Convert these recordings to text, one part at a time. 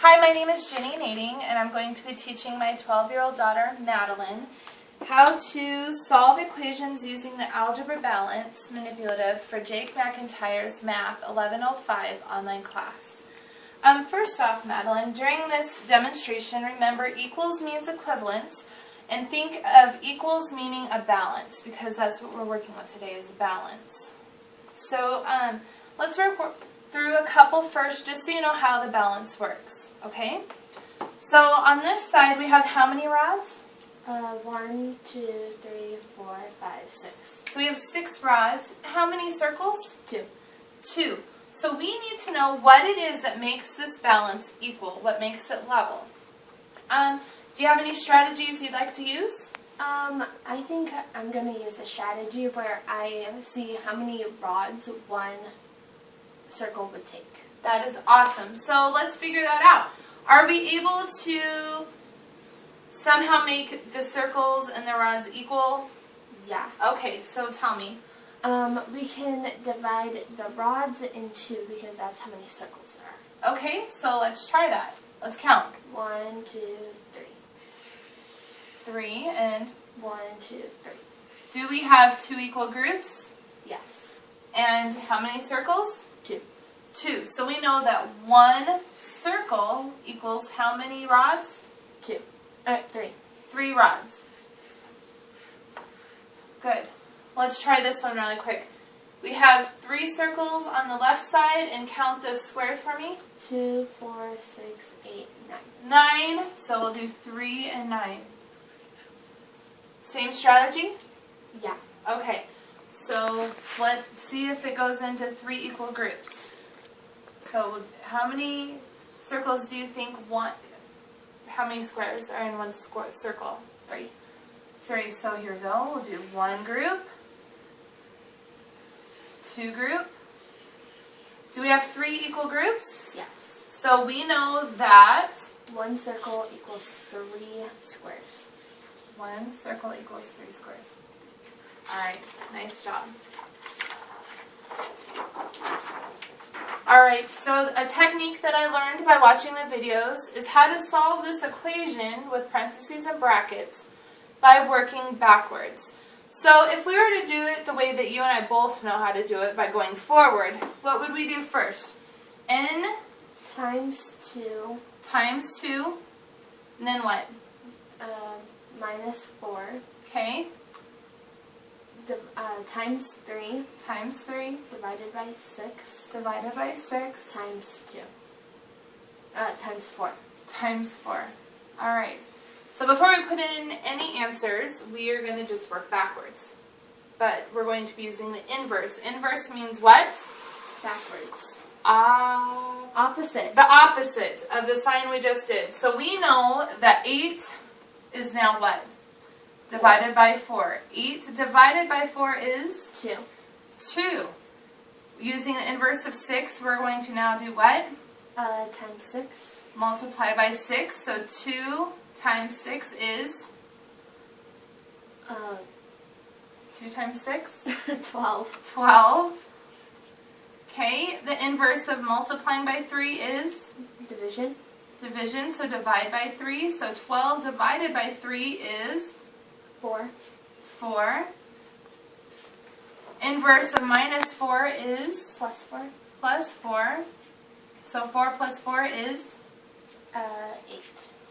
Hi, my name is Jenny Nading, and I'm going to be teaching my 12-year-old daughter, Madeline, how to solve equations using the algebra balance manipulative for Jake McIntyre's Math 1105 online class. First off, Madeline, during this demonstration, remember equals means equivalence, and think of equals meaning a balance, because that's what we're working with today is a balance. So let's work through a couple first, just so you know how the balance works, okay? So on this side, we have how many rods? 1, 2, 3, 4, 5, 6. So we have 6 rods. How many circles? 2. 2. So we need to know what it is that makes this balance equal, what makes it level. Do you have any strategies you'd like to use? I think I'm going to use a strategy where I see how many rods one circle would take. That is awesome. So let's figure that out. Are we able to somehow make the circles and the rods equal? Yeah. Okay, so tell me. We can divide the rods in 2 because that's how many circles there are. Okay, so let's try that. Let's count. 1, 2, 3. 3 and 1, 2, 3. do we have 2 equal groups? Yes. And how many circles? 2. 2. So we know that 1 circle equals how many rods? 2. 3. 3 rods. Good. Let's try this one really quick. We have 3 circles on the left side, and count the squares for me. 2, 4, 6, 8, 9. 9. So we'll do 3 and 9. Same strategy? Yeah. Okay. So let's see if it goes into 3 equal groups. So how many circles do you think how many squares are in one circle? 3. 3. So here we go. We'll do 1 group, 2 group. Do we have 3 equal groups? Yes. So we know that 1 circle equals 3 squares. 1 circle equals 3 squares. Alright, nice job. Alright, so a technique that I learned by watching the videos is how to solve this equation with parentheses and brackets by working backwards. So if we were to do it the way that you and I both know how to do it by going forward, what would we do first? N times 2 times 2, and then what? Minus 4. Okay. Times 3. Times 3. Divided by 6. Divided by 6. Times 2. Times 4. Times 4. Alright. So before we put in any answers, we are going to just work backwards. But we're going to be using the inverse. Inverse means what? Backwards. Opposite. The opposite of the sign we just did. So we know that 8 is now what? Divided by 4. 8 divided by 4 is? 2. 2. Using the inverse of 6, we're going to now do what? Times 6. Multiply by 6. So 2 times 6 is? 2 times 6? 12. 12. Okay, the inverse of multiplying by 3 is? Division. Division, so divide by 3. So 12 divided by 3 is? 4. 4. Inverse of minus 4 is? Plus 4. Plus 4. So 4 plus 4 is? 8.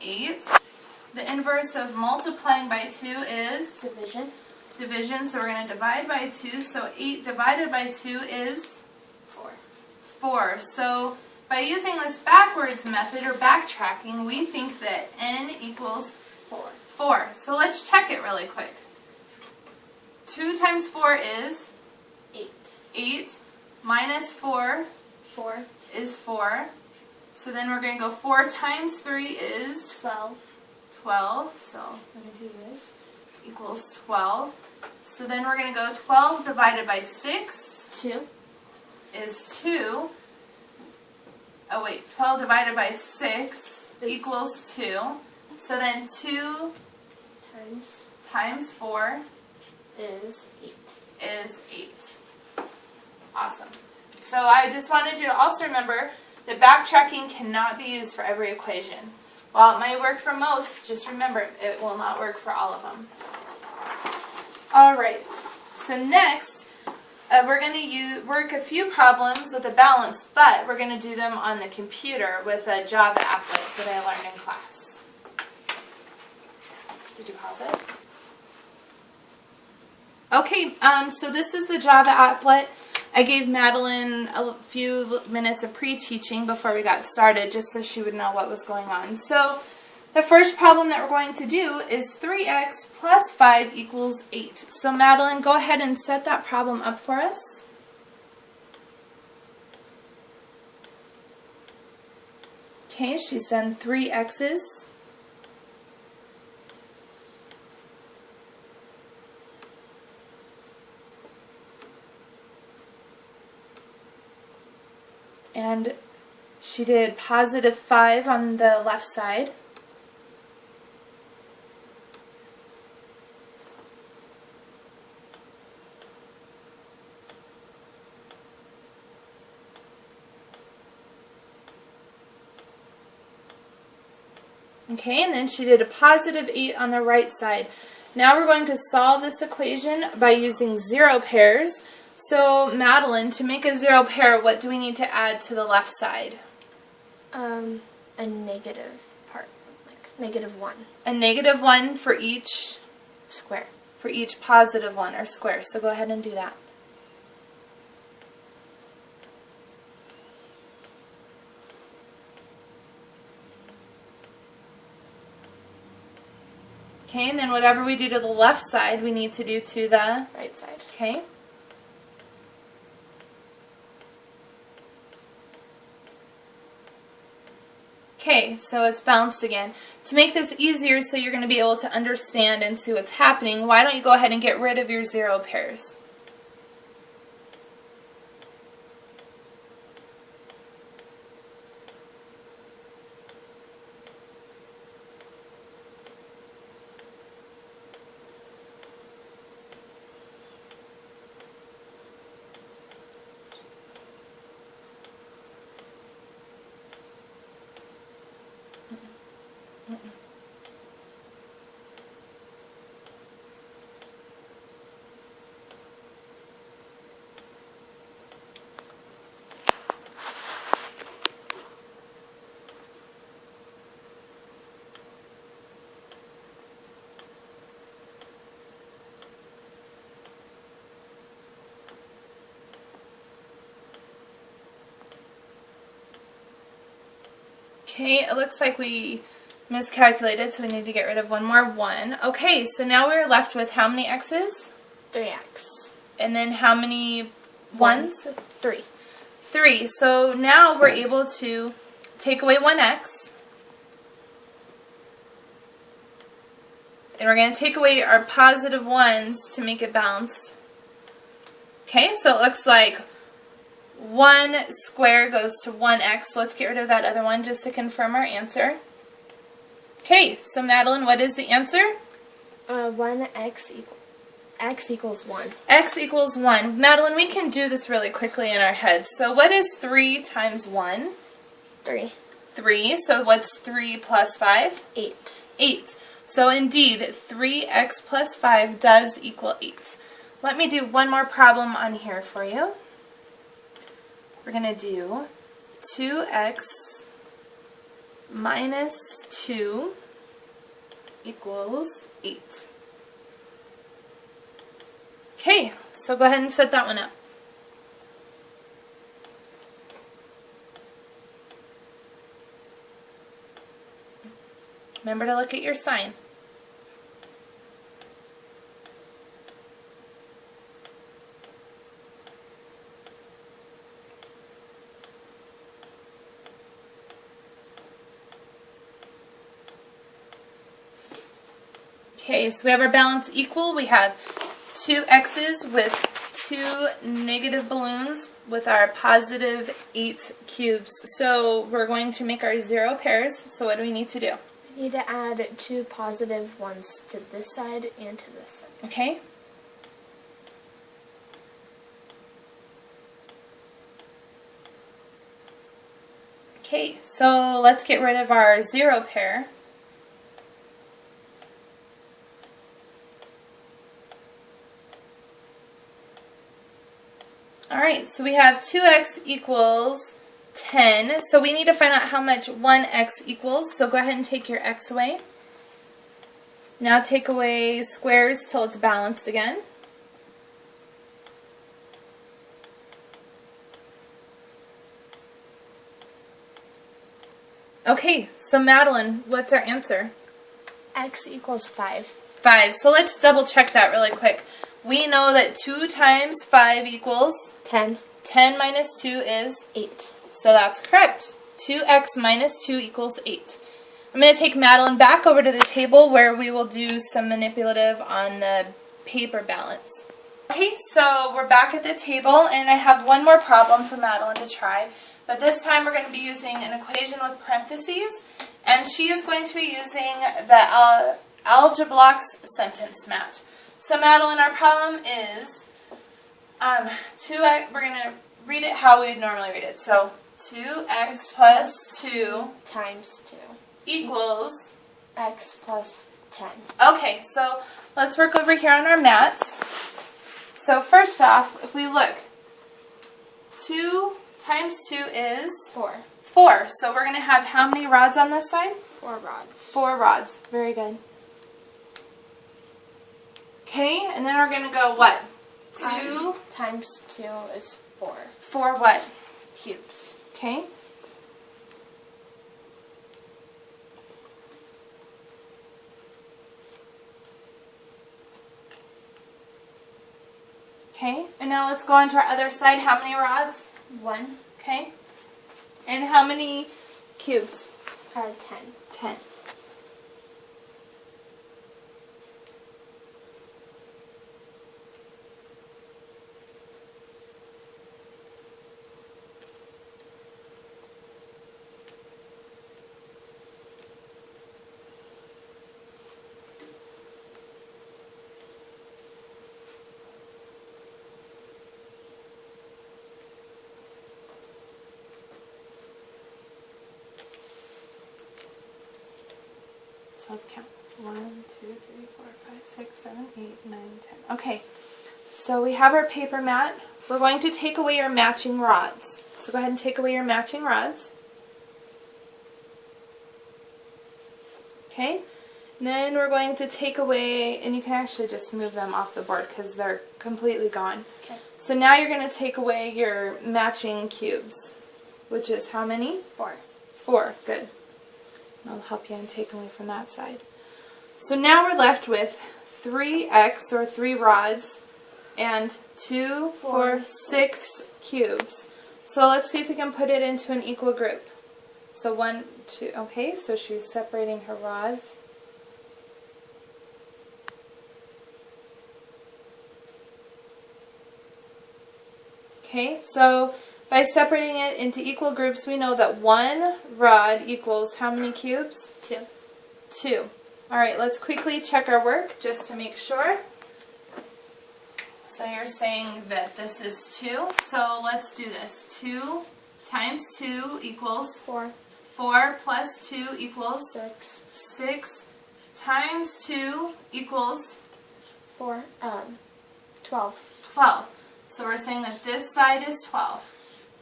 8. The inverse of multiplying by 2 is? Division. Division, so we're going to divide by 2. So 8 divided by 2 is? 4. 4. So by using this backwards method or backtracking, we think that n equals 4. 4. So let's check it really quick. 2 times 4 is? 8. 8. Minus 4 4 is 4. So then we're going to go 4 times 3 is? 12. 12. So I'm going to do this. Equals 12. So then we're going to go 12 divided by 6 2 is 2. Oh wait, 12 divided by 6 equals 2. So then 2 times 4 is 8. Is 8. Awesome. So I just wanted you to also remember The backtracking cannot be used for every equation. While it might work for most, just remember it will not work for all of them. Alright, so next we're going to work a few problems with a balance, but we're going to do them on the computer with a Java applet that I learned in class. Did you pause it? Okay, so this is the Java applet. I gave Madeline a few minutes of pre-teaching before we got started just so she would know what was going on. So the first problem that we're going to do is 3x plus 5 equals 8. So Madeline, go ahead and set that problem up for us. Okay, she's done 3 x's. And she did positive 5 on the left side. Okay, and then she did a positive 8 on the right side. Now we're going to solve this equation by using zero pairs. So, Madeline, to make a zero pair, what do we need to add to the left side? A negative part, like -1. A -1 for each Square. For each positive one, or square. So go ahead and do that. Okay, and then whatever we do to the left side, we need to do to the Right side. Okay. Okay, so it's balanced again. To make this easier so you're going to be able to understand and see what's happening, why don't you go ahead and get rid of your zero pairs? Okay, it looks like we miscalculated, so we need to get rid of one more 1. Okay, so now we're left with how many x's? 3x. And then how many ones? 3. 3. So now we're able to take away 1x. And we're going to take away our positive 1s to make it balanced. Okay, so it looks like 1 square goes to 1x. Let's get rid of that other one just to confirm our answer. Okay, so Madeline, what is the answer? 1x equals 1. X equals 1. Madeline, we can do this really quickly in our heads. So what is 3 times 1? 3. 3. So what's 3 plus 5? 8. 8. So indeed, 3x plus 5 does equal 8. Let me do one more problem on here for you. We're going to do 2x minus 2 equals 8. Okay, so go ahead and set that one up. Remember to look at your sign. Okay, so we have our balance equal. We have 2 x's with 2 negative balloons with our positive 8 cubes. So we're going to make our zero pairs. So what do we need to do? We need to add 2 positive ones to this side and to this side. Okay. Okay, so let's get rid of our 0 pair. Alright, so we have 2x equals 10. So we need to find out how much 1x equals. So go ahead and take your x away. Now take away squares till it's balanced again. Okay, so Madeline, what's our answer? X equals 5. 5. So let's double check that really quick. We know that 2 times 5 equals 10. 10 minus 2 is 8. So that's correct. 2x minus 2 equals 8. I'm going to take Madeline back over to the table where we will do some manipulative on the paper balance. Okay, so we're back at the table and I have one more problem for Madeline to try. But this time we're going to be using an equation with parentheses, and she is going to be using the Algeblox sentence mat. So Madeline, our problem is 2x, we're going to read it how we would normally read it. So 2x plus 2 times 2 equals x plus 10. Okay, so let's work over here on our mats. So first off, if we look, 2 times 2 is 4. 4. So we're going to have how many rods on this side? 4 rods. 4 rods. Very good. Okay, and then we're going to go what? 2 times 2 is 4. 4 what? Cubes. Okay. Okay, and now let's go on to our other side. How many rods? 1. Okay. And how many cubes? 10. 10. So let's count. 1, 2, 3, 4, 5, 6, 7, 8, 9, 10. Okay, so we have our paper mat. We're going to take away your matching rods. So go ahead and take away your matching rods. Okay, and then we're going to take away, and you can actually just move them off the board because they're completely gone. Okay. So now you're going to take away your matching cubes, which is how many? 4. 4, good. I'll help you and take away from that side. So now we're left with 3x, or 3 rods, and 2, 4, 6 cubes. So let's see if we can put it into an equal group. So 1, 2, okay, so she's separating her rods. Okay, so by separating it into equal groups, we know that 1 rod equals how many cubes? 2. 2. Alright, let's quickly check our work just to make sure. So you're saying that this is 2. So let's do this. 2 times 2 equals 4. 4 plus 2 equals 6. 6 times 2 equals 4. 12. 12. So we're saying that this side is 12.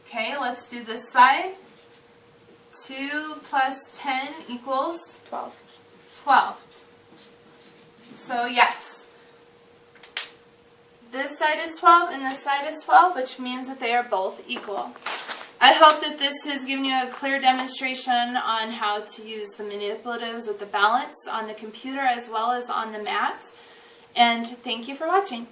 Okay, let's do this side. 2 plus 10 equals 12. 12. So yes, this side is 12 and this side is 12, which means that they are both equal. I hope that this has given you a clear demonstration on how to use the manipulatives with the balance on the computer as well as on the mat. And thank you for watching.